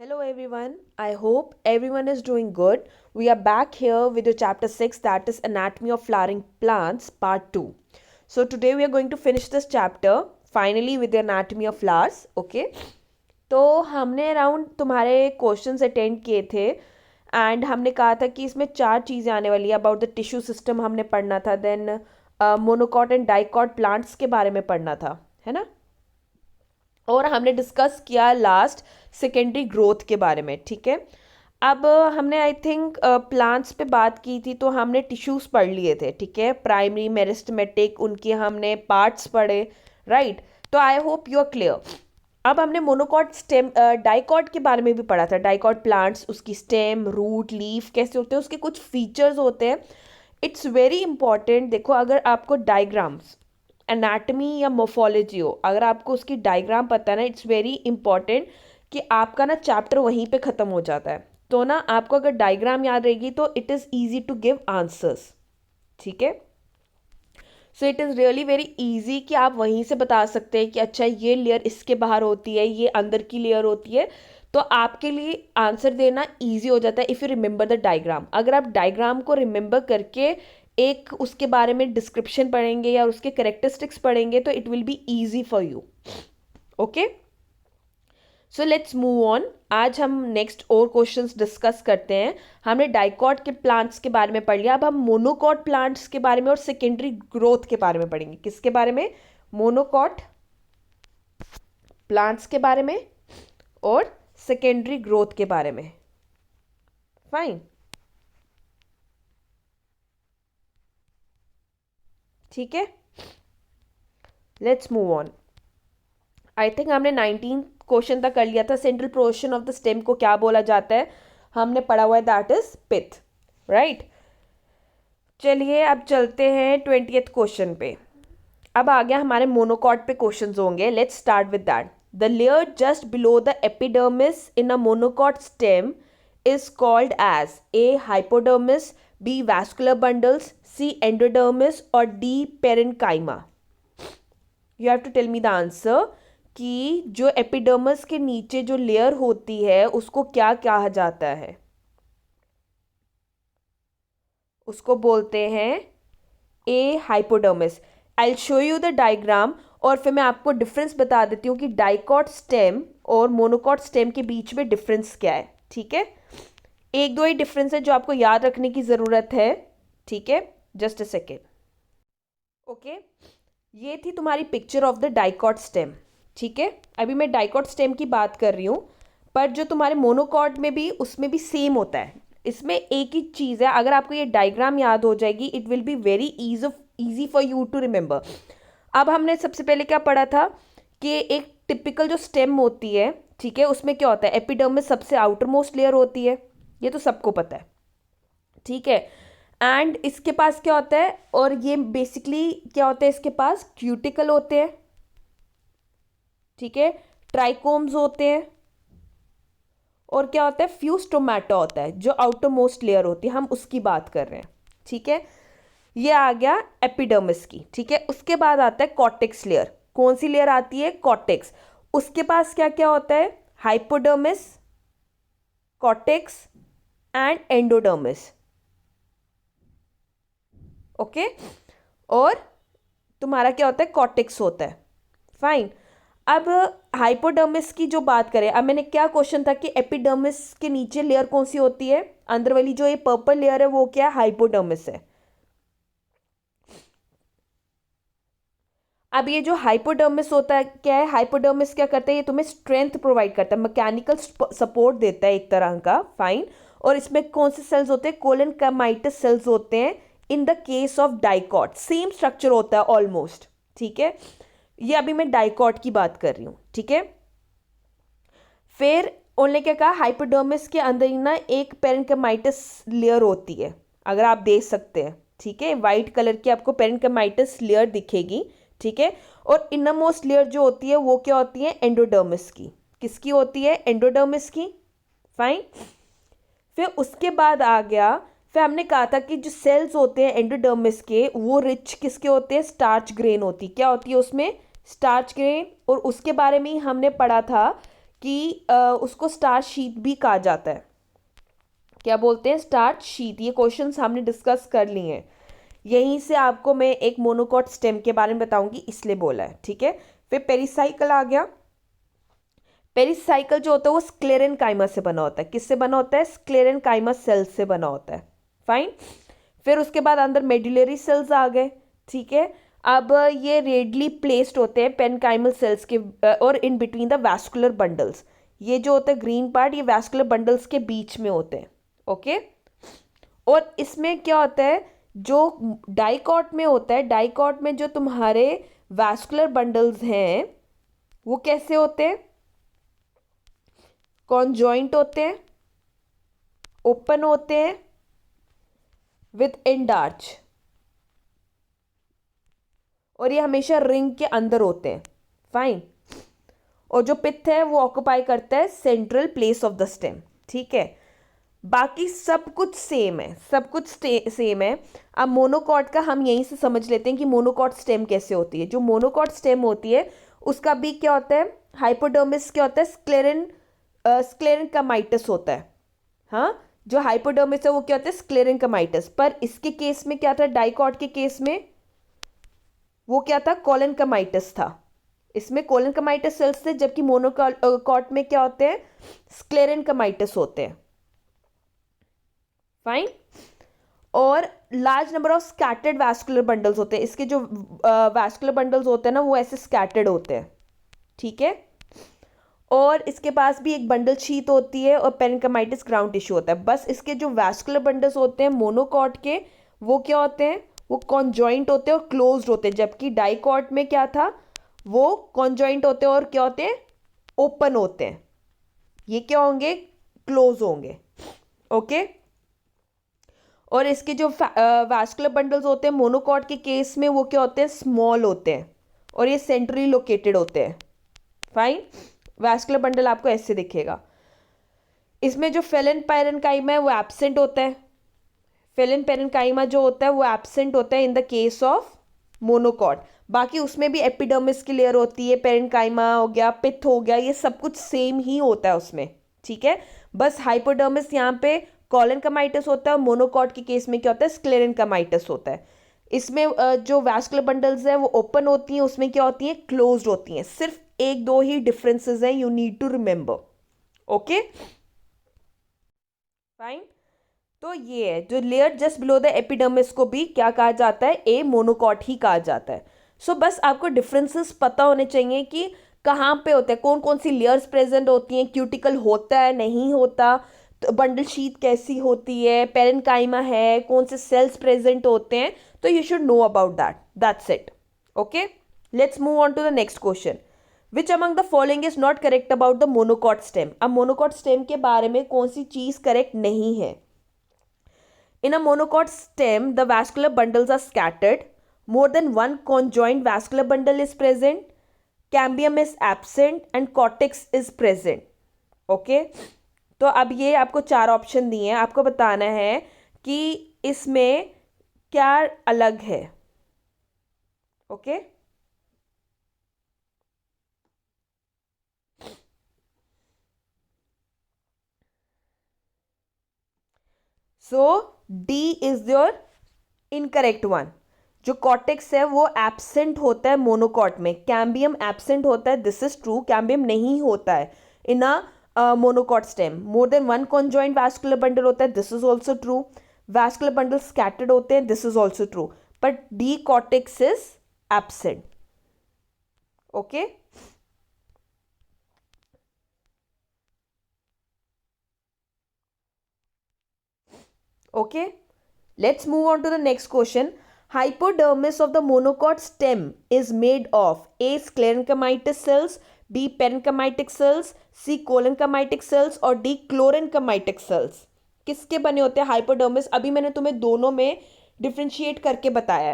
Hello everyone. I hope everyone is doing good. We are back here with your chapter 6, that is Anatomy of Flowering Plants part 2. So today we are going to finish this chapter finally with the Anatomy of Flowers. Okay. तो हमने around तुम्हारे questions attend किए थे and हमने कहा था कि इसमें चार चीज़ें आने वाली है. अबाउट द टिश्यू सिस्टम हमने पढ़ना था, then monocot and dicot plants के बारे में पढ़ना था, है ना. और हमने डिस्कस किया लास्ट सेकेंडरी ग्रोथ के बारे में. ठीक है, अब हमने आई थिंक प्लांट्स पे बात की थी तो हमने टिश्यूज पढ़ लिए थे. ठीक है, प्राइमरी मेरिस्टेमेटिक उनके हमने पार्ट्स पढ़े, राइट. तो I hope you are clear. अब हमने मोनोकॉट स्टेम डाइकॉट के बारे में भी पढ़ा था. डाइकॉट प्लांट्स, उसकी स्टेम, रूट, लीफ कैसे होते हैं, उसके कुछ फीचर्स होते हैं. It's very important. देखो, अगर आपको डायग्राम्स, एनाटमी या मोफोलॉजी हो, अगर आपको उसकी डायग्राम पता है ना, इट्स वेरी इंपॉर्टेंट कि आपका ना चैप्टर वहीं पे ख़त्म हो जाता है. तो ना आपको अगर डायग्राम याद रहेगी तो it is easy to give answers. ठीक है, so it is really very easy कि आप वहीं से बता सकते हैं कि अच्छा ये लेयर इसके बाहर होती है, ये अंदर की लेयर होती है. तो आपके लिए आंसर देना ईजी हो जाता है if you remember the diagram. अगर आप डायग्राम को रिमेंबर करके एक उसके बारे में डिस्क्रिप्शन पढ़ेंगे या उसके करेक्टरिस्टिक्स पढ़ेंगे तो it will be easy for you. Okay, so let's move on. आज हम नेक्स्ट और क्वेश्चंस डिस्कस करते हैं. हमने डाइकॉट के प्लांट्स के बारे में पढ़ लिया. अब हम मोनोकॉट प्लांट्स के बारे में और सेकेंडरी ग्रोथ के बारे में पढ़ेंगे. किसके बारे में? मोनोकॉट प्लांट्स के बारे में और सेकेंडरी ग्रोथ के बारे में. फाइन, ठीक है, let's move on. I think हमने 19 क्वेश्चन तक कर लिया था. Central portion of the stem को क्या बोला जाता है हमने पढ़ा हुआ है, दैट इज पिथ, राइट. चलिए अब चलते हैं 20th क्वेश्चन पे. अब आ गया हमारे मोनोकॉट पे क्वेश्चंस होंगे. Let's start with that. The layer just below the epidermis in a monocot stem is called as A. hypodermis, B. vascular bundles, C. endodermis or D. parenchyma. You have to tell me the answer कि जो epidermis के नीचे जो layer होती है उसको क्या कहा जाता है. उसको बोलते हैं a hypodermis. I will show you the diagram और फिर मैं आपको डिफरेंस बता देती हूँ कि डाइकॉट स्टेम और मोनोकॉट स्टेम के बीच में डिफरेंस क्या है. ठीक है, एक दो ही डिफरेंस है जो आपको याद रखने की ज़रूरत है. ठीक है, जस्ट अ सेकेंड. ओके, ये थी तुम्हारी picture of the dicot stem. ठीक है, अभी मैं डाइकॉट स्टेम की बात कर रही हूँ, पर जो तुम्हारे मोनोकॉट में भी उसमें भी सेम होता है. इसमें एक ही चीज़ है, अगर आपको ये डायग्राम याद हो जाएगी it will be very easy for you to remember. अब हमने सबसे पहले क्या पढ़ा था कि एक टिपिकल जो स्टेम होती है, ठीक है, उसमें क्या होता है, एपिडर्मिस सबसे आउटर मोस्ट लेयर होती है, ये तो सबको पता है. ठीक है, एंड इसके पास क्या होता है, और ये बेसिकली क्या होता है, इसके पास क्यूटिकल होते हैं. ठीक है, ट्राइकोम्स होते हैं और क्या होता है, फ्यू स्टोमेटा होता है जो आउटर मोस्ट लेयर होती है, हम उसकी बात कर रहे हैं. ठीक है, ये आ गया एपिडर्मिस की. ठीक है, उसके बाद आता है कॉर्टेक्स लेयर. कौन सी लेयर आती है? कॉर्टेक्स. उसके पास क्या क्या होता है? Hypodermis, cortex and endodermis. Okay, और तुम्हारा क्या होता है, कॉर्टेक्स होता है. फाइन. अब हाइपोडर्मिस की जो बात करें, अब मैंने क्या क्वेश्चन था कि एपिडर्मिस के नीचे लेयर कौन सी होती है, अंदर वाली जो ये पर्पल लेयर है वो क्या है, हाइपोडर्मिस है. अब ये जो हाइपोडर्मिस होता है क्या है, हाइपोडर्मिस क्या करता है, ये तुम्हें स्ट्रेंथ प्रोवाइड करता है, मैकेनिकल सपोर्ट देता है एक तरह का. फाइन. और इसमें कौन से सेल्स होते हैं, कोलेनकाइमाइटिस सेल्स होते हैं. In the case of dicot same structure होता है ऑलमोस्ट. ठीक है, ये अभी मैं डाइकॉट की बात कर रही हूँ. ठीक है, फिर उन्होंने क्या कहा, हाइपोडर्मिस के अंदर ही ना एक पेरेन्काइमाइटिस लेयर होती है, अगर आप देख सकते हैं. ठीक है, वाइट कलर की आपको पेरेन्काइमाइटिस लेयर दिखेगी. ठीक है, और इनर मोस्ट लेयर जो होती है वो क्या होती है, एंडोडर्मिस की. किसकी होती है? एंडोडर्मिस की. फाइन. फिर उसके बाद आ गया, फिर हमने कहा था कि जो सेल्स होते हैं एंडोडर्मिस के वो रिच किसके होते हैं, स्टार्च ग्रेन होती. क्या होती है उसमें? Starch grain. और उसके बारे में ही हमने पढ़ा था कि उसको स्टार्च शीट भी कहा जाता है। क्या बोलते हैं? Starch sheet. ये क्वेश्चंस हमने डिस्कस कर लिए हैं। यहीं से आपको मैं एक मोनोकॉट स्टेम के बारे में बताऊंगी, इसलिए बोला है, ठीक है। फिर पेरिसाइकल आ गया। पेरिसाइकल जो होता है वो स्क्लेरेनकाइमा से बना होता है। किससे बना होता है? स्क्लेरेनकाइमा सेल से बना होता है। फाइन। फिर उसके बाद अंदर मेडुलरी सेल्स आ गए, ठीक है। अब ये रेडली प्लेस्ड होते हैं पेनकाइमल सेल्स के और in between the vascular bundles. ये जो होता है ग्रीन पार्ट, ये वैस्कुलर बंडल्स के बीच में होते हैं, ओके। और इसमें क्या होता है, जो डाइकॉट में होता है, डाइकॉट में जो तुम्हारे वैस्कुलर बंडल्स हैं वो कैसे होते हैं? कॉन्जॉइंट होते हैं, ओपन होते हैं, विथ एंडार्च, और ये हमेशा रिंग के अंदर होते हैं। फाइन। और जो पित्त है वो ऑक्युपाई करता है central place of the stem, ठीक है। बाकी सब कुछ सेम है, सब कुछ सेम है। अब मोनोकॉट का हम यहीं से समझ लेते हैं कि मोनोकॉट स्टेम कैसे होती है। जो मोनोकॉट स्टेम होती है उसका भी क्या होता है? हाइपोडर्मिस क्या होता है? स्क्लेरेनकामाइटस होता है। हाँ, जो हाइपोडर्मिस है वो क्या होता है? स्क्लेरेनकामाइटस। पर इसके केस में क्या था? डाइकॉट के केस में वो क्या था? कोलेनकामाइटस था। इसमें कोलेनकामाइटस सेल्स थे, जबकि मोनोकॉट में क्या होते हैं? स्क्लेरेनकामाइटस होते हैं। फाइन। और large number of scattered vascular bundles होते हैं। इसके जो वैस्कुलर बंडल्स होते हैं ना वो ऐसे स्कैटर्ड होते हैं, ठीक है। और इसके पास भी एक बंडल शीथ होती है और पेरेन्काइमाइटिस ग्राउंड टिश्यू होता है। बस इसके जो वैस्कुलर बंडल्स होते हैं मोनोकॉट के, वो क्या होते हैं? वो कॉन्जॉइंट होते हैं और क्लोज्ड होते हैं। जबकि डाइकॉट में क्या था? वो कॉन्जॉइंट होते हैं और क्या होते हैं? ओपन होते हैं। ये क्या होंगे? क्लोज होंगे, ओके। और इसके जो वैस्कुलर बंडल्स होते हैं मोनोकॉट के केस में वो क्या होते हैं? स्मॉल होते हैं और ये सेंट्रली लोकेटेड होते हैं। फाइन। वैस्कुलर बंडल आपको ऐसे दिखेगा। इसमें जो फेलन पैरेन्काइमा है वो एब्सेंट होता है। फेलन पैरेन्काइमा जो होता है वो एब्सेंट होता है in the case of monocot. बाकी उसमें भी एपिडर्मिस की लेयर होती है, पैरेन्काइमा हो गया, पित्त हो गया, ये सब कुछ सेम ही होता है उसमें, ठीक है। बस हाइपोडर्मिस यहाँ पे कोलेनकामाइटिस होता है और मोनोकॉट के केस में क्या होता है? स्क्लेरेनकामाइटिस होता है। इसमें जो वैस्कुलर बंडल्स हैं वो ओपन होती हैं, उसमें क्या होती हैं? क्लोज्ड होती हैं। सिर्फ एक दो ही डिफरेंसेस हैं, you need to remember, okay. Fine. तो ये है जो layer just below the epidermis को भी क्या कहा जाता है? ए मोनोकॉट ही कहा जाता है। सो बस आपको डिफरेंसेस पता होने चाहिए कि कहाँ पे होते हैं, कौन कौन सी लेयर्स प्रेजेंट होती हैं, क्यूटिकल होता है नहीं होता, तो बंडल शीट कैसी होती है, पेरेन्काइमा है, कौन से सेल्स प्रेजेंट होते हैं। तो you should know about that's it, okay. Let's move on to the next question. Which among the following is not correct about the monocot stem? अब मोनोकॉट स्टेम के बारे में कौन सी चीज करेक्ट नहीं है? In a monocot stem, the vascular bundles are scattered. More than one conjoined vascular bundle is present. Cambium is absent and cortex is present. Okay? तो अब ये आपको चार ऑप्शन दिए हैं, आपको बताना है कि इसमें क्या अलग है, okay. So D is your incorrect one. जो कॉर्टेक्स है वो एब्सेंट होता है मोनोकॉट में, कैम्बियम एब्सेंट होता है, दिस इज ट्रू। कैम्बियम नहीं होता है in a monocot stem. More than one conjoint vascular bundle होता है, this is also true. Vascular bundle scattered होते हैं, this is also true. But the cortex is absent, okay. Okay, let's move on to the next question. Hypodermis of the monocot stem is made of A. Sclerenchymatous cells, B. Parenchymatic cells, C. Collenchymatic cells और D. Chlorenchymatic cells. किसके बने होते हैं hypodermis? अभी मैंने तुम्हें दोनों में डिफ्रेंशिएट करके बताया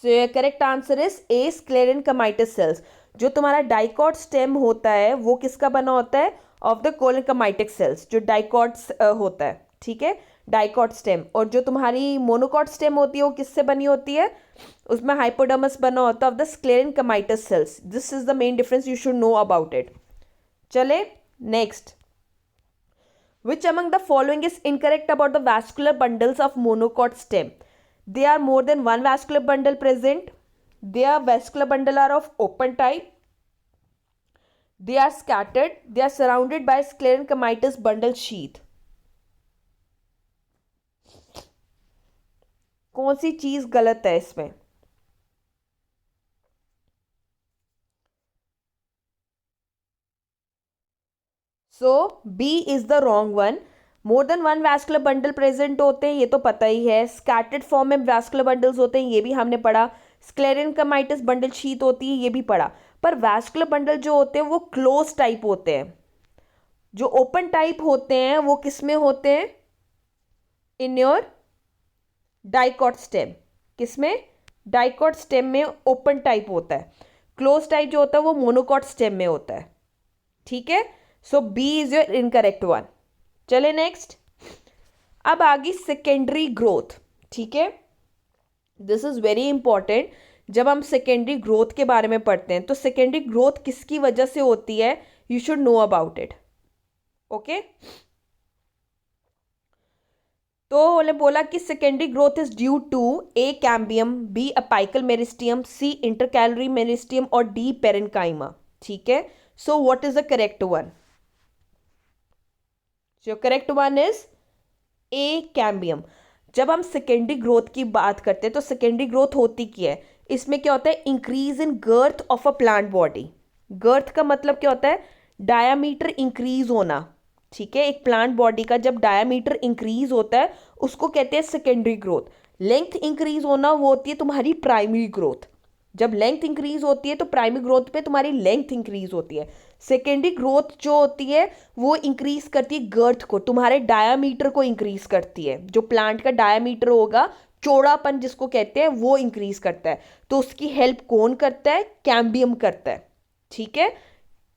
है। Correct answer is A. Sclerenchymatous cells. जो तुम्हारा डाइकॉट स्टेम होता है वो किसका बना होता है? ऑफ द कोलेनकाइमाइटिक सेल्स, जो डाइकॉट होता है, ठीक है। Dicot stem. और जो तुम्हारी मोनोकॉट स्टेम होती है वो किससे बनी होती है? उसमें हाइपोडर्मस बना होता है of the sclerenchymatous cells. This is the main difference, you should know about it. चले next. Which among the following is incorrect about the vascular bundles of monocot stem? There are more than one vascular bundle present. Their vascular bundle are of open type. They are scattered. They are surrounded by sclerenchymatous bundle sheath. कौन सी चीज गलत है इसमें? So B is the wrong one. More than one vascular bundle present होते हैं, ये तो पता ही है। स्कैटर्ड फॉर्म में वैस्कुलर बंडल्स होते हैं, ये भी हमने पढ़ा। स्क्लेरेनकाइटस बंडल शीट होती है, ये भी पढ़ा। पर वैस्कुलर बंडल जो होते हैं वो क्लोज टाइप होते हैं। जो ओपन टाइप होते हैं वो किस में होते हैं? In your dicot stem. किसमें? डाइकॉट स्टेम में ओपन टाइप होता है। क्लोज टाइप जो होता है वो मोनोकॉट स्टेम में होता है। ठीक है, so B is your incorrect one. चले नेक्स्ट। अब आगे सेकेंडरी ग्रोथ। ठीक है, दिस इज वेरी इंपॉर्टेंट। जब हम सेकेंडरी ग्रोथ के बारे में पढ़ते हैं तो सेकेंडरी ग्रोथ किसकी वजह से होती है, you should know about it. Okay, तो उन्होंने बोला कि secondary growth is due to A cambium, B apical meristem, C intercalary meristem और डी पेरेन्काइमा। ठीक है, so what is the correct one? जो correct one is A cambium. जब हम सेकेंडरी ग्रोथ की बात करते हैं तो सेकेंडरी ग्रोथ होती क्या है? इसमें क्या होता है? Increase in girth of a plant body. Girth का मतलब क्या होता है? डायामीटर इंक्रीज होना। ठीक है, एक प्लांट बॉडी का जब डायामीटर इंक्रीज होता है उसको कहते हैं सेकेंडरी ग्रोथ। लेंथ इंक्रीज होना वो होती है तुम्हारी प्राइमरी ग्रोथ। जब लेंथ इंक्रीज होती है तो प्राइमरी ग्रोथ पे तुम्हारी लेंथ इंक्रीज होती है। सेकेंडरी ग्रोथ जो होती है वो इंक्रीज करती है गर्थ को, तुम्हारे डायामीटर को इंक्रीज करती है। जो प्लांट का डायामीटर होगा, चौड़ापन जिसको कहते हैं, वो इंक्रीज करता है। तो उसकी हेल्प कौन करता है? कैम्बियम करता है। ठीक है,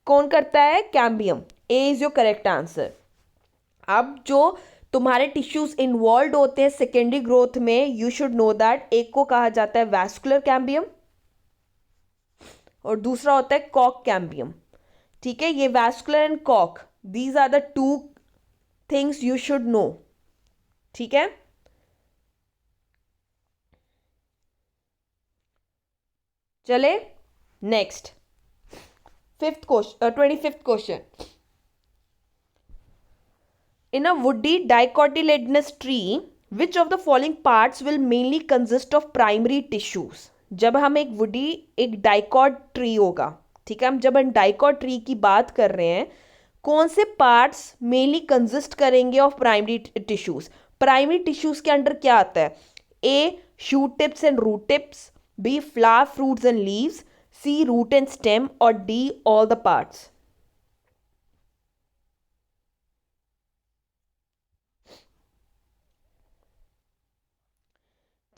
कौन करता है? Cambium. A is your correct answer. अब जो तुम्हारे टिश्यूज इन्वॉल्व होते हैं सेकेंडरी ग्रोथ में, यू शुड नो दैट एक को कहा जाता है वैस्कुलर कैम्बियम और दूसरा होता है कॉक कैम्बियम। ठीक है, ये वैस्कुलर एंड कॉक, these are the two things you should know. ठीक है, चले next. 25th question. In a woody dicotyledonous tree, which of the following parts will mainly consist of primary tissues? जब हम एक वुडी, एक डाइकॉट ट्री होगा, ठीक है, जब हम डाइकॉट ट्री की बात कर रहे हैं, कौन से पार्ट्स मेनली कंसिस्ट करेंगे of primary tissues? Primary tissues के अंडर क्या आता है? A shoot tips and root tips, B flower fruits and leaves, C root and stem और डी ऑल द पार्ट्स।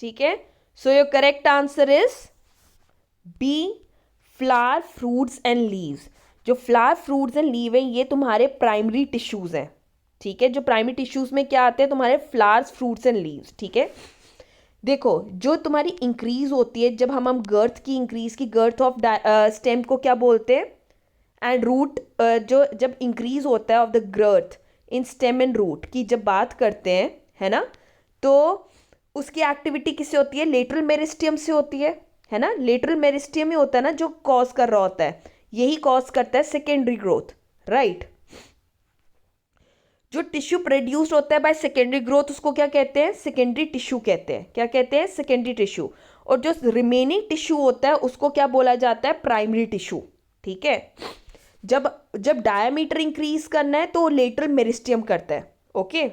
ठीक है, so your correct answer is B flower fruits and leaves. जो flower fruits and leave है ये तुम्हारे primary tissues हैं। ठीक है, जो प्राइमरी टिश्यूज में क्या आते हैं? तुम्हारे फ्लावर्स फ्रूट्स एंड लीव्स। ठीक है, देखो जो तुम्हारी इंक्रीज होती है, जब हम गर्थ की इंक्रीज की, गर्थ ऑफ स्टेम को क्या बोलते हैं? एंड रूट, जो जब इंक्रीज होता है of the growth in stem and root की जब बात करते हैं, है ना, तो उसकी एक्टिविटी किससे होती है? लेटरल मेरिस्टियम से होती है ना। लेटरल मेरिस्टियम ही होता है ना जो कॉज कर रहा होता है, यही कॉज करता है सेकेंडरी ग्रोथ, राइट। जो टिश्यू प्रोड्यूस्ड होता है बाय सेकेंडरी ग्रोथ उसको क्या कहते हैं? सेकेंडरी टिश्यू कहते हैं। क्या कहते हैं? Secondary tissue. और जो रिमेनिंग टिश्यू होता है उसको क्या बोला जाता है? Primary tissue. ठीक है, जब जब डायामीटर इंक्रीज करना है तो लेटरल मेरिस्टियम करता है। ओके,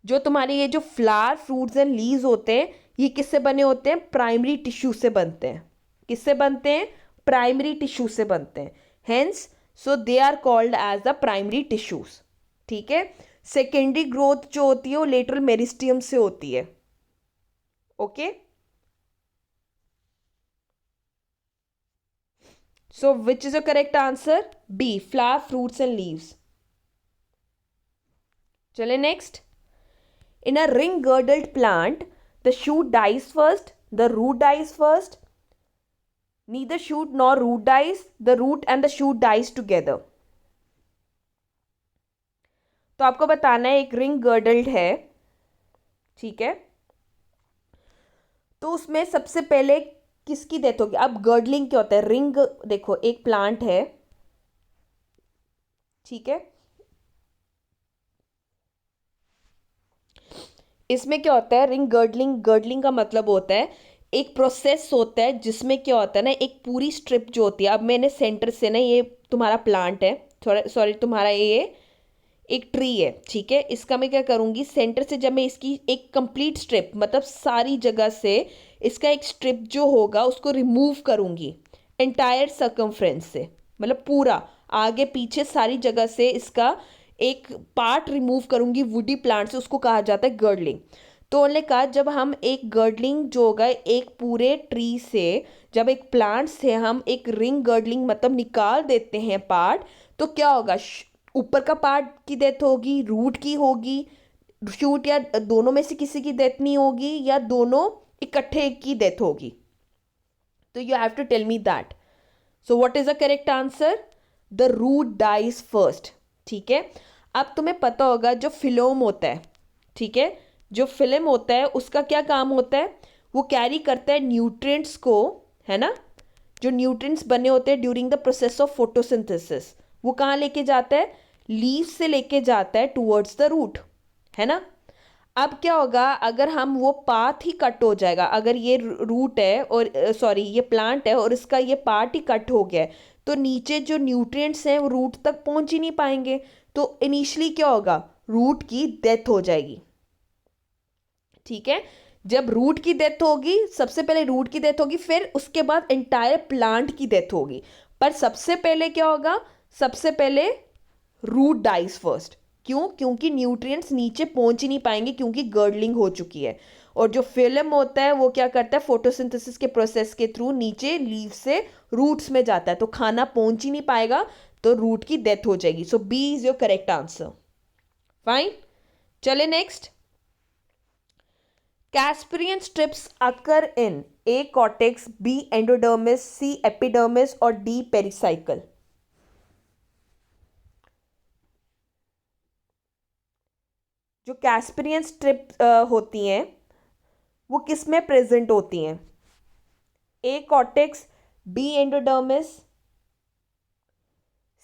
जो तुम्हारे ये जो फ्लावर फ्रूट्स एंड लीव्स होते हैं ये किससे बने होते हैं? प्राइमरी टिश्यू से बनते हैं। किससे बनते हैं? प्राइमरी टिश्यू से बनते हैं। Hence so they are called as the primary tissues. ठीक है, सेकेंडरी ग्रोथ जो होती है वो लेटरल मेरिस्टियम से होती है। Okay, so which is the correct answer? B flower fruits and leaves. चले next. In a ring girdled plant the shoot dies first, the root dies first, neither shoot nor root dies, the root and the shoot dies together. तो आपको बताना है एक ring गर्डल्ड है, ठीक है, तो उसमें सबसे पहले किसकी डेथ होगी. अब गर्डलिंग क्या होता है, रिंग, देखो एक प्लांट है, ठीक है, इसमें क्या होता है रिंग गर्डलिंग, गर्डलिंग का मतलब होता है एक प्रोसेस होता है जिसमें क्या होता है ना, एक पूरी स्ट्रिप जो होती है, अब मैंने सेंटर से ना, ये तुम्हारा प्लांट है, थोड़ा सॉरी तुम्हारा ये एक ट्री है, ठीक है, इसका मैं क्या करूंगी, सेंटर से जब मैं इसकी एक कंप्लीट स्ट्रिप, मतलब सारी जगह से इसका एक स्ट्रिप जो होगा उसको रिमूव करूंगी एंटायर सर्कमफ्रेंस से, मतलब पूरा आगे पीछे सारी जगह से इसका एक पार्ट रिमूव करूंगी वुडी प्लांट से, उसको कहा जाता है गर्डलिंग. तो उन्होंने कहा जब हम एक गर्डलिंग जो होगा एक पूरे ट्री से, जब एक प्लांट से हम एक रिंग गर्डलिंग मतलब निकाल देते हैं पार्ट, तो क्या होगा, ऊपर का पार्ट की डेथ होगी, रूट की होगी, शूट या दोनों में से किसी की डेथ नहीं होगी, या दोनों इकट्ठे की डेथ होगी. तो you have to tell me that. So what is the correct answer, the root dies first. ठीक है, अब तुम्हें पता होगा जो फिलोम होता है, ठीक है, जो फिल्म होता है उसका क्या काम होता है, वो कैरी करता है न्यूट्रिएंट्स को, है ना, जो न्यूट्रिएंट्स बने होते हैं during the process of photosynthesis, वो कहाँ लेके जाता है, लीव से लेके जाता है टूवर्ड्स द रूट, है ना. अब क्या होगा, अगर हम वो पाथ ही कट हो जाएगा, अगर ये रूट है और सॉरी ये प्लांट है और इसका ये पार्ट ही कट हो गया है, तो नीचे जो न्यूट्रिएंट्स हैं वो रूट तक पहुंच ही नहीं पाएंगे. तो इनिशियली क्या होगा, रूट की डेथ हो जाएगी. ठीक है, जब रूट की डेथ होगी, सबसे पहले रूट की डेथ होगी, फिर उसके बाद एंटायर प्लांट की डेथ होगी. पर सबसे पहले क्या होगा, सबसे पहले रूट डाइज फर्स्ट. क्यों, क्योंकि न्यूट्रिएंट्स नीचे पहुंच ही नहीं पाएंगे क्योंकि गर्डलिंग हो चुकी है. और जो फिल्म होता है वो क्या करता है, फोटोसिंथेसिस के प्रोसेस के थ्रू नीचे लीव से रूट्स में जाता है, तो खाना पहुंच ही नहीं पाएगा, तो रूट की डेथ हो जाएगी. So B is your correct answer. Fine, चले next. Casparian strips occur in A. cortex, B. endodermis, C. epidermis और D. pericycle. जो कैस्परियन स्ट्रिप होती हैं वो किस में प्रेजेंट होती हैं, A cortex, B endodermis,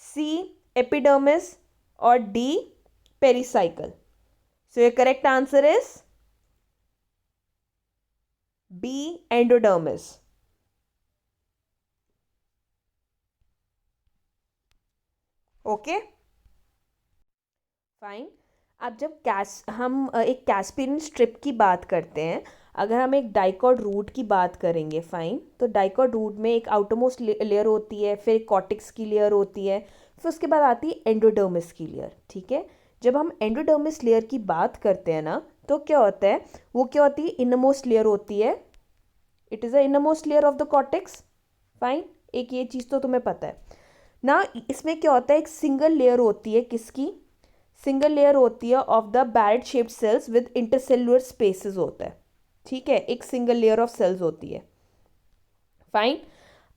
C epidermis और D pericycle. So your correct answer is B endodermis. Okay fine. अब जब हम एक कैस्परियन स्ट्रिप की बात करते हैं, अगर हम एक डाइकॉट रूट की बात करेंगे, फाइन, तो डाइकॉट रूट में एक आउटरमोस्ट लेयर होती है, फिर कॉर्टेक्स की लेयर होती है, फिर उसके बाद आती है एंडोडर्मिस की लेयर. ठीक है, जब हम एंडोडर्मिस लेयर की बात करते हैं ना, तो क्या होता है, वो क्या होती है, इनरमोस्ट लेयर होती है, it is a innermost layer of the cortex. Fine, एक ये चीज़ तो तुम्हें पता है ना. इसमें क्या होता है, एक सिंगल लेयर होती है, किसकी, सिंगल लेयर होती है of the barrel shaped cells with intercellular spaces होता है. ठीक है, एक सिंगल लेयर ऑफ सेल्स होती है. फाइन,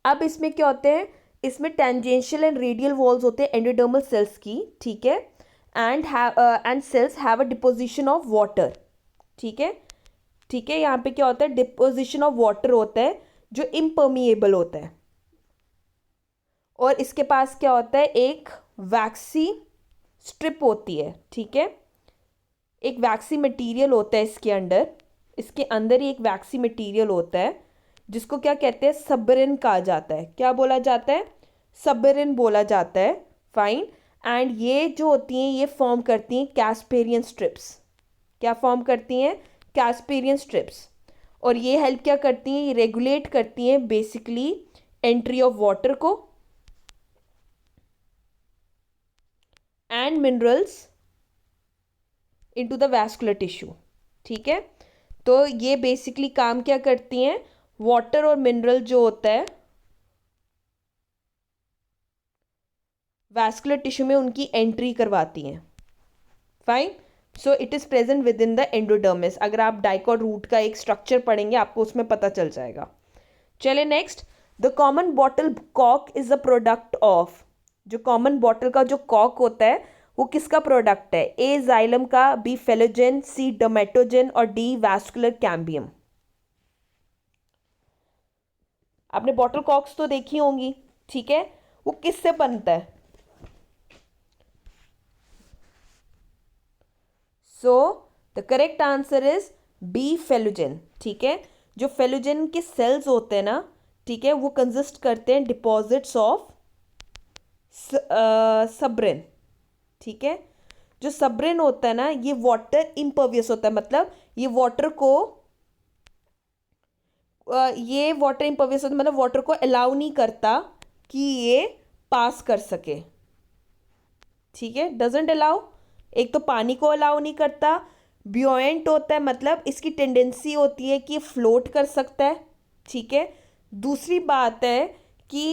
अब इसमें क्या होते हैं, इसमें टेंजेंशियल एंड रेडियल वॉल्स होते हैं एंडोडर्मल सेल्स की. ठीक है, and cells have a deposition of water. ठीक है, ठीक है, यहाँ पे क्या होता है, डिपोजिशन ऑफ वाटर होता है जो इम्पर्मिएबल होता है. और इसके पास क्या होता है, एक वैक्सी स्ट्रिप होती है. ठीक है, एक वैक्सी मटेरियल होता है इसके अंदर, इसके अंदर ही एक वैक्सी मटेरियल होता है जिसको क्या कहते हैं, सबरिन कहा जाता है. क्या बोला जाता है, सबरिन बोला जाता है. फाइन, एंड ये जो होती हैं ये फॉर्म करती हैं कैस्पेरियन स्ट्रिप्स. क्या फॉर्म करती हैं, कैस्पेरियन स्ट्रिप्स. और ये हेल्प क्या करती हैं, ये रेगुलेट करती हैं बेसिकली एंट्री ऑफ वाटर को and minerals into the vascular tissue. ठीक है, तो ये बेसिकली काम क्या करती हैं, वाटर और मिनरल जो होता है वैस्कुलर टिश्यू में उनकी एंट्री करवाती हैं. Fine, so it is present with in the endodermis. अगर आप डाइकोट रूट का एक स्ट्रक्चर पढ़ेंगे आपको उसमें पता चल जाएगा। चले नेक्स्ट, द कॉमन बॉटल कॉक इज अ प्रोडक्ट ऑफ। जो कॉमन बॉटल का जो कॉक होता है वो किसका प्रोडक्ट है? ए जाइलम का, बी फेलोजेन, सी डोमेटोजेन और डी वैस्कुलर कैम्बियम। आपने बॉटल कॉक्स तो देखी होंगी, ठीक है, वो किससे बनता है? So the correct answer is B phellogen. ठीक है, जो फेलोजेन के सेल्स होते हैं ना, ठीक है, वो कंसिस्ट करते हैं डिपॉजिट्स ऑफ सब्रेन। ठीक है, जो सब्रेन होता है ना ये वाटर इम्पर्वियस होता है, मतलब ये वाटर को ये वाटर इम्पर्वियस होता है, मतलब वाटर को अलाउ नहीं करता कि ये पास कर सके। ठीक है, डजेंट अलाउ। एक तो पानी को अलाउ नहीं करता, ब्योएंट होता है, मतलब इसकी टेंडेंसी होती है कि फ्लोट कर सकता है। ठीक है, दूसरी बात है कि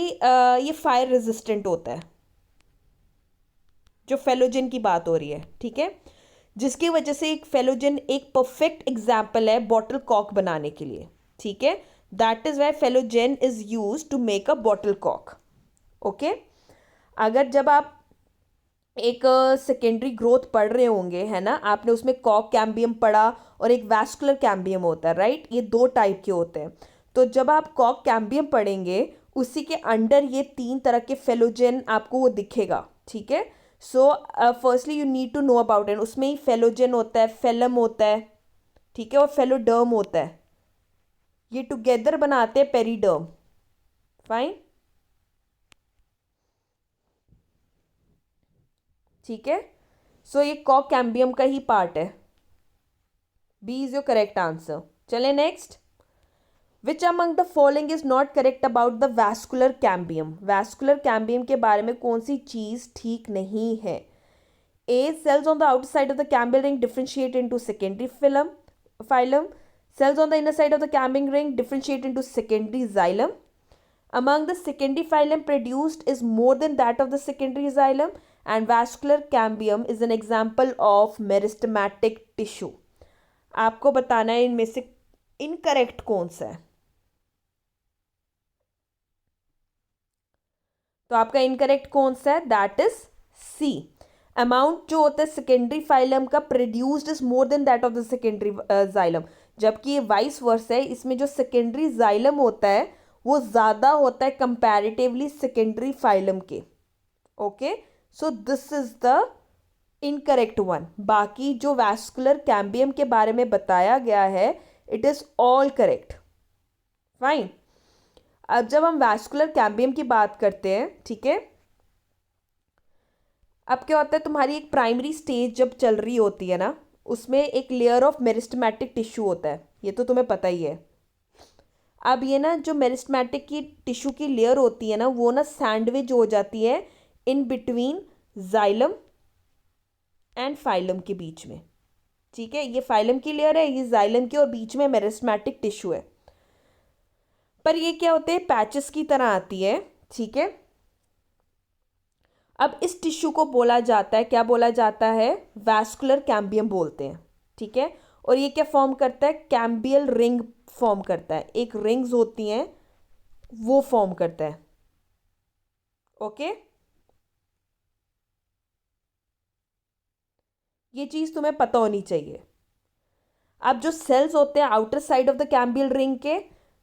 ये फायर रेजिस्टेंट होता है, जो फेलोजेन की बात हो रही है। ठीक है, जिसकी वजह से एक फेलोजेन एक परफेक्ट एग्जाम्पल है बॉटल कॉक बनाने के लिए। ठीक है, that is why phellogen is use to make a bottle कॉक। ओके, अगर जब आप एक सेकेंडरी ग्रोथ पढ़ रहे होंगे, है ना, आपने उसमें कॉक कैम्बियम पढ़ा और एक वैस्कुलर कैम्बियम होता है, राइट, ये दो टाइप के होते हैं। तो जब आप कॉक कैम्बियम पढ़ेंगे उसी के अंडर ये तीन तरह के फेलोजेन आपको वो दिखेगा। ठीक है, so firstly you need to know about it. उसमें ही फेलोजेन होता है, फेलम होता है, ठीक है, और फेलोडर्म होता है। ये टुगेदर बनाते हैं पेरीडर्म। फाइन, ठीक है, सो ये कॉक कैम्बियम का ही पार्ट है। B is your correct answer. चले next, which among the following is not correct about the vascular cambium. Vascular cambium के बारे में कौन सी चीज ठीक नहीं है? ए, cells on the outer side of the cambial ring differentiate into secondary phylum. Cells on the inner side of the cambial ring differentiate into secondary xylem. Among the secondary phylum produced is more than that of the secondary xylem, and vascular cambium is an example of meristematic tissue. आपको बताना है इनमें से incorrect कौन सा है। तो आपका इनकरेक्ट कौन सा है? That is C. अमाउंट जो होता है सेकेंडरी फाइलम का produced is more than that of the secondary xylem, जबकि ये वाइस वर्स है, इसमें जो सेकेंडरी जाइलम होता है वो ज़्यादा होता है कंपैरेटिवली सेकेंडरी फाइलम के। Okay, so this is the incorrect one. बाकी जो वैस्कुलर कैम्बियम के बारे में बताया गया है it is all correct. Fine, अब जब हम वैस्कुलर कैम्बियम की बात करते हैं, ठीक है, अब क्या होता है, तुम्हारी एक प्राइमरी स्टेज जब चल रही होती है ना, उसमें एक लेयर ऑफ मेरिस्टेमेटिक टिश्यू होता है, ये तो तुम्हें पता ही है। अब ये ना जो मेरिस्टेमेटिक की टिश्यू की लेयर होती है ना, वो ना सैंडविच हो जाती है in between xylem and phylum के बीच में। ठीक है, ये फाइलम की लेयर है, ये जाइलम की, और बीच में मेरिस्टेमेटिक टिश्यू है। पर ये क्या होते हैं, पैचेस की तरह आती है। ठीक है, अब इस टिश्यू को बोला जाता है, क्या बोला जाता है? वैस्कुलर कैम्बियम बोलते हैं। ठीक है, और ये क्या फॉर्म करता है? कैम्बियल रिंग फॉर्म करता है, एक रिंग्स होती हैं वो फॉर्म करता है। ओके, ये चीज तुम्हें पता होनी चाहिए। अब जो सेल्स होते हैं outer side of the cambial ring के,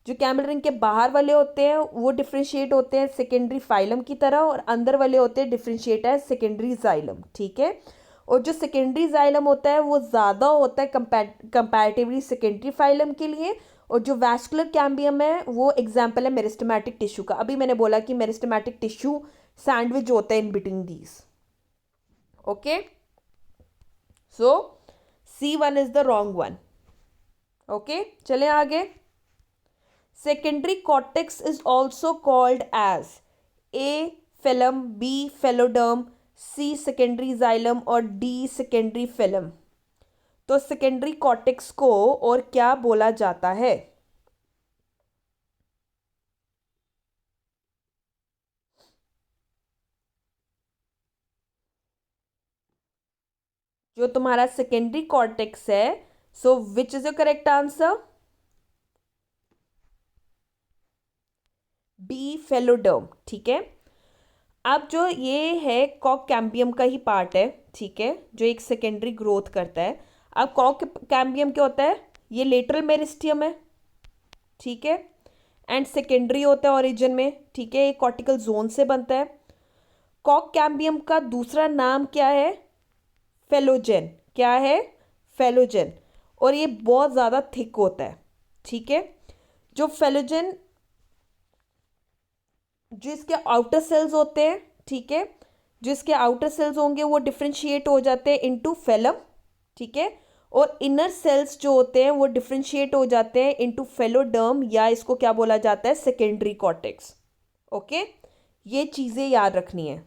जो कैम्बियल रिंग के बाहर वाले होते हैं वो डिफ्रेंशिएट होते हैं सेकेंडरी फाइलम की तरह, और अंदर वाले होते हैं डिफ्रेंशिएट है सेकेंडरी जाइलम। ठीक है, और जो सेकेंडरी जाइलम होता है वो ज़्यादा होता है कंपैरेटिवली सेकेंडरी फाइलम के लिए, और जो वैस्कुलर कैम्बियम है वो एग्जाम्पल है मेरिस्टेमेटिक टिश्यू का। अभी मैंने बोला कि मेरिस्टेमेटिक टिश्यू सैंडविच होता है in between these. Okay, so C1 is the wrong one. Okay, चले आगे। Secondary cortex is also called as A phloem, B phelloderm, C secondary xylem और डी सेकेंडरी फिलम। तो सेकेंडरी कॉर्टेक्स को और क्या बोला जाता है? जो तुम्हारा सेकेंडरी कॉर्टेक्स है, so which is your correct answer? B, phelloderm. ठीक है, अब जो ये है कॉक कैम्बियम का ही पार्ट है, ठीक है, जो एक सेकेंडरी ग्रोथ करता है। अब कॉक कैम्बियम क्या होता है? ये लेटरल मेरिस्टियम है, ठीक है, एंड सेकेंडरी होता है ओरिजिन में, ठीक है, ये कॉर्टिकल जोन से बनता है। कॉक कैम्बियम का दूसरा नाम क्या है? फेलोजेन। क्या है? फेलोजेन। और ये बहुत ज़्यादा थिक होता है, ठीक है। जो फेलोजेन, जो इसके आउटर सेल्स होते हैं, ठीक है, जो इसके आउटर सेल्स होंगे वो डिफ्रेंशिएट हो जाते हैं इनटू फेलम, ठीक है, और इनर सेल्स जो होते हैं वो डिफ्रेंशिएट हो जाते हैं इनटू फेलोडर्म, या इसको क्या बोला जाता है? Secondary cortex. ओके, ये चीज़ें याद रखनी है।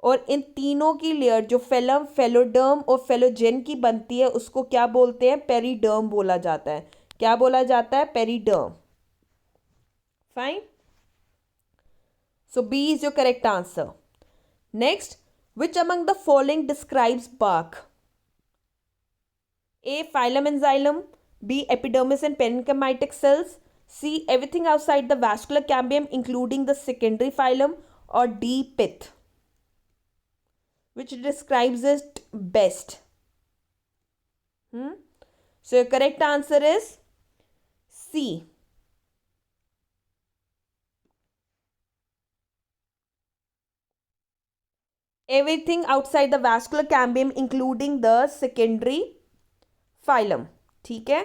और इन तीनों की लेयर जो फेलम, फेलोडर्म और फेलोजेन की बनती है उसको क्या बोलते हैं? पेरिडर्म बोला जाता है। क्या बोला जाता है? Periderm. Fine, so B is your correct answer. Next, which among the following describes bark? A, phylum and xylem. B, epidermis and parenchymatic cells. C, everything outside the vascular cambium including the secondary phylum. Or D, pith. Which describes it best? So your correct answer is C. Everything outside the vascular cambium including the secondary phylum, ठीक है।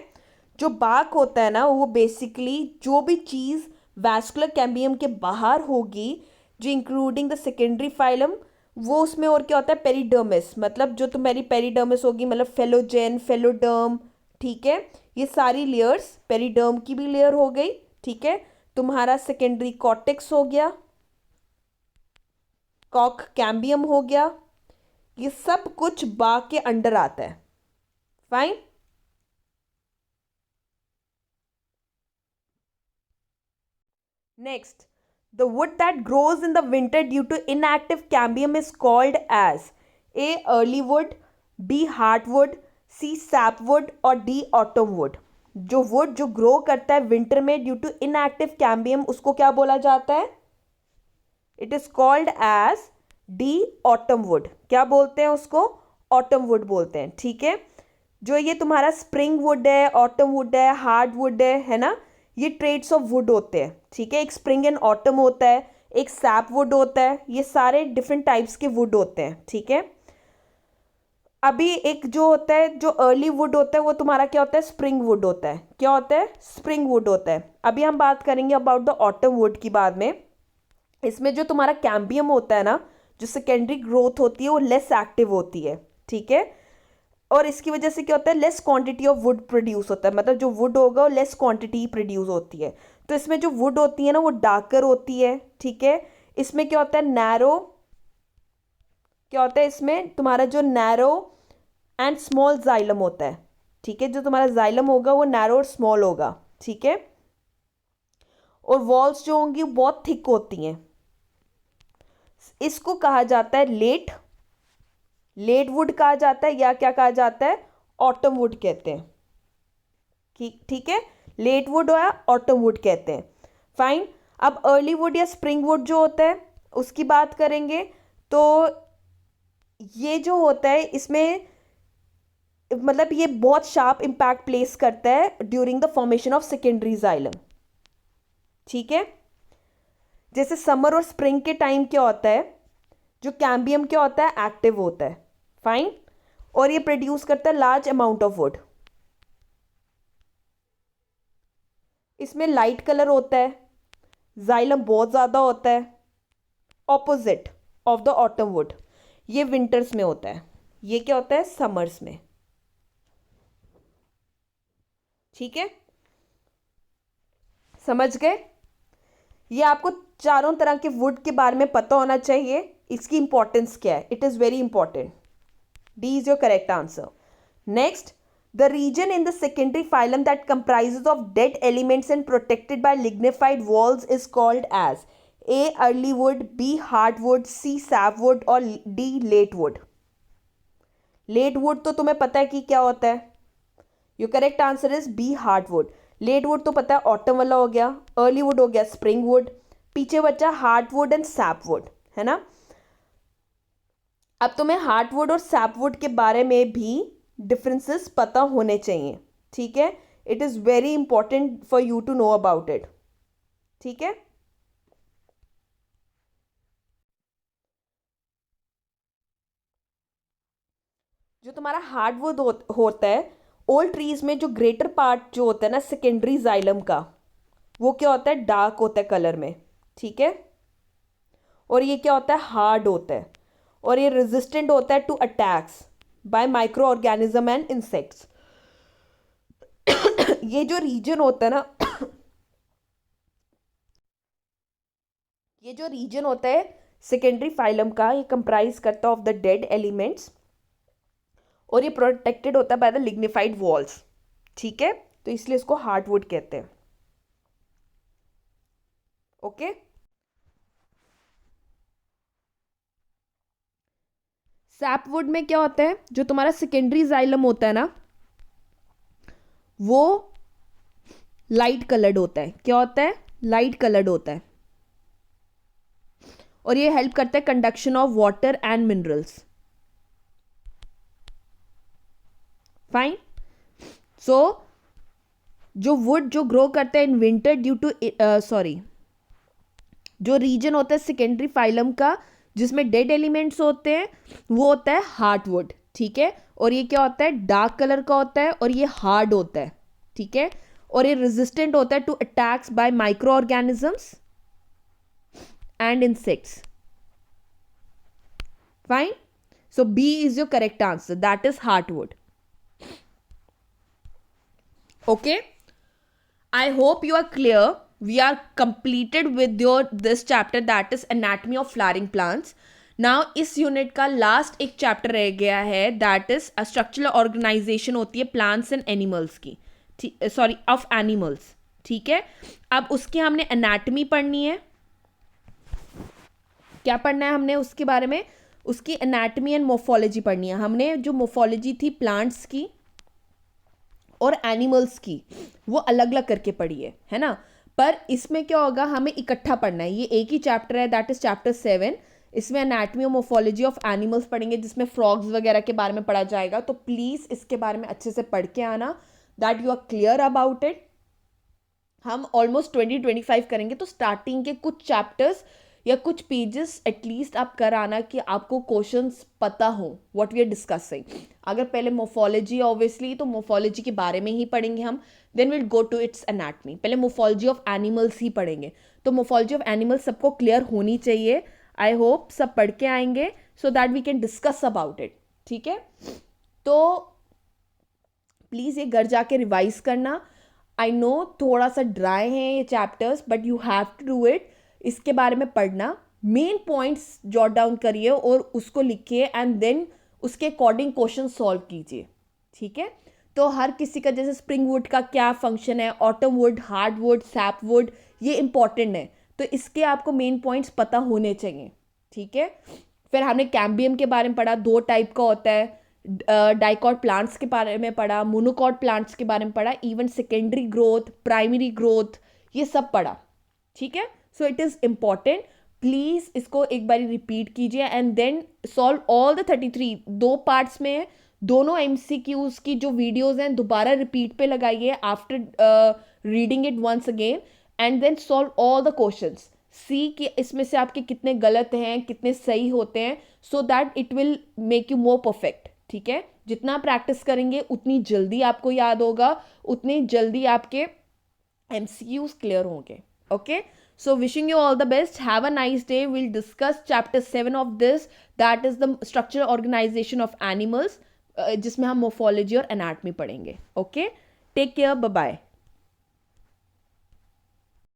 जो बाक होता है ना, वो basically जो भी चीज़ वैस्कुलर कैम्बियम के बाहर होगी, जो इंक्लूडिंग द सेकेंडरी फाइलम, वो उसमें और क्या होता है? पेरिडर्मिस। मतलब जो तुम्हारी पेरिडर्मिस होगी, मतलब फेलोजेन, फेलोडर्म, ठीक है, ये सारी लेयर्स, पेरिडर्म की भी लेयर हो गई, ठीक है। तुम्हारा सेकेंडरी कॉर्टेक्स हो गया, कॉक कैम्बियम हो गया, ये सब कुछ बाक के अंडर आता है। Fine, next, the wood that grows in the winter due to inactive cambium is called as A, early wood, B, hardwood, C, sapwood और D, autumn wood। जो wood जो grow करता है winter में due to inactive cambium, उसको क्या बोला जाता है? It is called as D, autumn wood। क्या बोलते हैं उसको? autumn wood बोलते हैं, ठीक है। जो ये तुम्हारा स्प्रिंग वुड है, ऑटम वुड है, हार्ड वुड है ना, ये ट्रेड्स ऑफ वुड होते हैं, ठीक है। एक स्प्रिंग एंड ऑटम होता है, एक सैप वुड होता है, ये सारे डिफरेंट टाइप्स के वुड होते हैं, ठीक है। अभी एक जो होता है, जो अर्ली वुड होता है, वो तुम्हारा क्या होता है? स्प्रिंग वुड होता है। क्या होता है? स्प्रिंग वुड होता है। अभी हम बात करेंगे अबाउट द ऑटम वुड की बाद में। इसमें जो तुम्हारा कैम्बियम होता है ना, जो सेकेंडरी ग्रोथ होती है, वो लेस एक्टिव होती है, ठीक है। और इसकी वजह से क्या होता है? Less quantity of would produce होता है, मतलब जो वुड होगा वो लेस क्वांटिटी प्रोड्यूस होती है। तो इसमें जो वुड होती है ना, वो डार्कर होती है, ठीक है। इसमें क्या होता है? नैरो, क्या होता है इसमें? तुम्हारा जो नैरो एंड स्मॉल जाइलम होता है, ठीक है। जो तुम्हारा जाइलम होगा वो नैरो और स्मॉल होगा, ठीक है। और वॉल्स जो होंगी बहुत थिक होती हैं। इसको कहा जाता है लेट, लेट वुड कहा जाता है, या क्या कहा जाता है? ऑटम वुड कहते हैं, ठीक है। लेट वुड या ऑटम वुड कहते हैं। फाइन, अब अर्ली वुड या स्प्रिंग वुड जो होता है उसकी बात करेंगे। तो ये जो होता है इसमें, मतलब ये बहुत शार्प इम्पैक्ट प्लेस करता है during the formation of secondary xylem, ठीक है। जैसे समर और स्प्रिंग के टाइम क्या होता है? जो कैम्बियम क्या होता है? एक्टिव होता है। फाइन, और ये प्रोड्यूस करता है लार्ज अमाउंट ऑफ वुड। इसमें लाइट कलर होता है, जाइलम बहुत ज़्यादा होता है। Opposite of the autumn would, ये विंटर्स में होता है, ये क्या होता है? समर्स में, ठीक है। समझ गए? ये आपको चारों तरह के वुड के बारे में पता होना चाहिए, इसकी इंपॉर्टेंस क्या है। It is very important. D is your correct answer. Next, the region in the secondary phylum that comprises of dead elements and protected by lignified walls is called as A, early wood, B, hardwood, C, sapwood or D, late wood। Late wood तो तुम्हें पता है कि क्या होता है. Your correct answer is B, hard wood. Late wood तो पता है ऑटम वाला हो गया, अर्ली वुड हो गया स्प्रिंग वुड, पीछे बचा hard would and SAP would, है ना. अब तुम्हें हार्डवुड और सैपवुड के बारे में भी डिफरेंसेस पता होने चाहिए. ठीक है, it is very important for you to know about it. ठीक है. जो तुम्हारा हार्डवुड होता है, ओल्ड ट्रीज में जो ग्रेटर पार्ट जो होता है ना सेकेंडरी जाइलम का, वो क्या होता है, डार्क होता है कलर में. ठीक है. और ये क्या होता है, हार्ड होता है. और ये रेजिस्टेंट होता है to attacks by micro organism and insects. ये जो रीजन होता है ना, ये जो रीजन होता है सेकेंडरी फाइलम का, ये कंप्राइज करता है ऑफ द डेड एलिमेंट्स और ये प्रोटेक्टेड होता है बाय द लिग्निफाइड वॉल्स. ठीक है, तो इसलिए इसको हार्डवुड कहते हैं. ओके. सैपवुड में क्या होता है, जो तुम्हारा सेकेंडरी जाइलम होता है ना, वो लाइट कलर्ड होता है. क्या होता है, लाइट कलर्ड होता है. और ये हेल्प करता है conduction of water and minerals. Fine. So जो वुड जो ग्रो करता है in winter due to sorry, जो रीजन होता है सेकेंडरी फाइलम का जिसमें डेड एलिमेंट्स होते हैं, वो होता है हार्डवुड. ठीक है. और ये क्या होता है, डार्क कलर का होता है और ये हार्ड होता है. ठीक है. और ये रेजिस्टेंट होता है to attacks by micro organisms and insects. Fine. So B is your correct answer, that is hardwood. Okay, I hope you are clear. We are completed with your this chapter, that is anatomy of flowering plants. Now इस unit का last एक chapter रह गया है, that is structural organisation होती है plants and animals की, sorry of animals. ठीक है. अब उसकी हमने एनाटमी पढ़नी है. क्या पढ़ना है हमने उसके बारे में, उसकी एनाटमी एंड मोफोलॉजी पढ़नी है हमने. जो मोफोलॉजी थी प्लांट्स की और एनिमल्स की, वो अलग अलग करके पढ़ी है ना. पर इसमें क्या होगा, हमें इकट्ठा पढ़ना है. ये एक ही चैप्टर है, दैट इज चैप्टर 7. इसमें एनाटमी और मोफोलॉजी ऑफ एनिमल्स पढ़ेंगे, जिसमें फ्रॉग्स वगैरह के बारे में पढ़ा जाएगा. तो प्लीज़ इसके बारे में अच्छे से पढ़ के आना, that you are clear about it. हम ऑलमोस्ट 20-25 करेंगे, तो स्टार्टिंग के कुछ चैप्टर्स या कुछ पेजेस एटलीस्ट आप कर आना कि आपको क्वेश्चंस पता हो व्हाट वी आर डिस्कसिंग. अगर पहले मोफोलॉजी, ऑब्वियसली तो मोफोलॉजी के बारे में ही पढ़ेंगे हम, then will go to its anatomy. पहले मोफोलॉजी ऑफ एनिमल्स ही पढ़ेंगे. तो मोफोलॉजी ऑफ एनिमल्स सबको क्लियर होनी चाहिए. आई होप सब पढ़ के आएंगे so that we can discuss about it. ठीक है. तो प्लीज़ ये घर जाके रिवाइज करना. आई नो थोड़ा सा ड्राई हैं ये chapters, but you have to do it. इसके बारे में पढ़ना, मेन पॉइंट्स जॉट डाउन करिए और उसको लिखिए, एंड देन उसके अकॉर्डिंग क्वेश्चन सॉल्व कीजिए. ठीक है. तो हर किसी का जैसे स्प्रिंग वुड का क्या फंक्शन है, autumn would, hard would, SAP would, ये इंपॉर्टेंट है. तो इसके आपको मेन पॉइंट्स पता होने चाहिए. ठीक है. फिर हमने कैम्बियम के बारे में पढ़ा, 2 टाइप का होता है. डाइकॉट प्लांट्स के बारे में पढ़ा, मोनोकॉट प्लांट्स के बारे में पढ़ा, even secondary growth, primary growth, ये सब पढ़ा. ठीक है. So it is important. Please इसको एक बार रिपीट कीजिए and then solve all the 33. 2 parts में है, दोनों MCQs की जो वीडियोज़ हैं दोबारा रिपीट पे लगाइए after reading it once again, and then solve all the questions. See कि इसमें से आपके कितने गलत हैं, कितने सही होते हैं, so that it will make you more perfect. ठीक है. जितना प्रैक्टिस करेंगे उतनी जल्दी आपको याद होगा, उतनी जल्दी आपके MCQs क्लियर होंगे. Okay. So wishing you all the best. Have a nice day. We'll discuss chapter 7 of this. That is the structural organization of animals, जिसमें हम morphology और anatomy पढ़ेंगे. Okay. Take care. Bye bye.